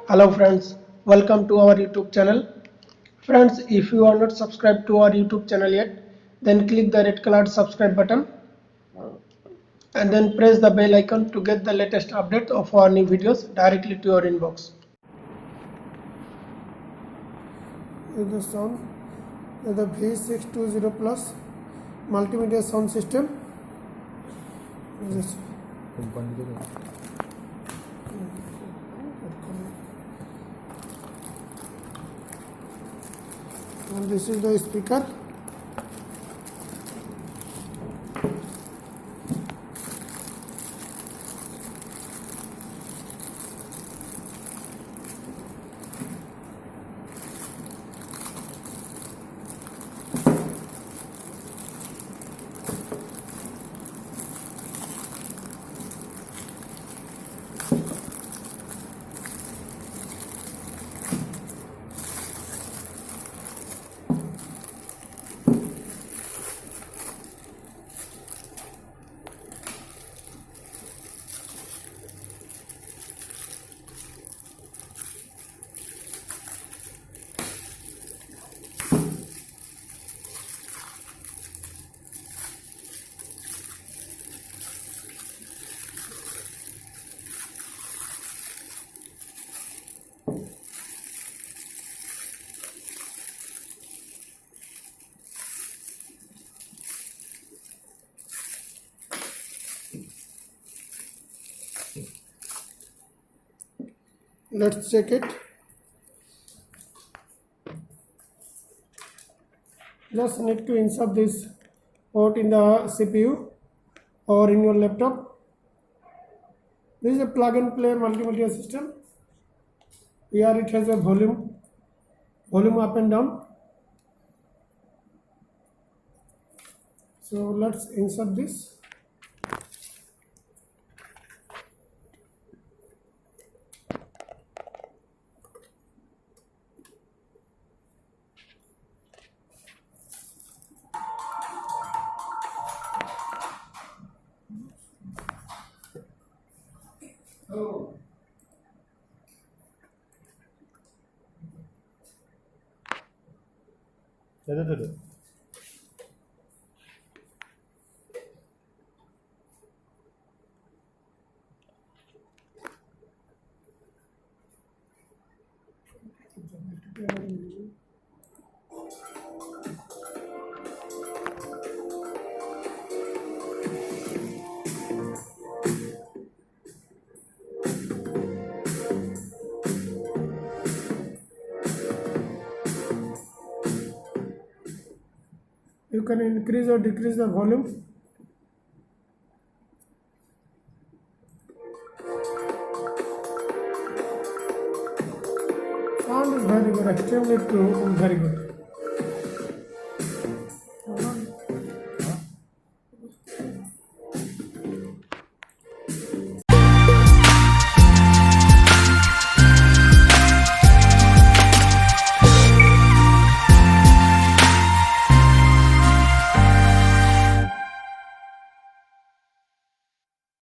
Hello friends, welcome to our YouTube channel. Friends, if you are not subscribed to our YouTube channel yet, then click the red colored subscribe button and then press the bell icon to get the latest update of our new videos directly to your inbox. This is the sound, the V620 plus multimedia sound system. This and this is the speaker. Let's check it. Just need to insert this port in the CPU or in your laptop. This is a plug and play multimedia system. Here it has a volume up and down. So let's insert this. Oh. You can increase or decrease the volume. Sound is very good, extremely true and very good.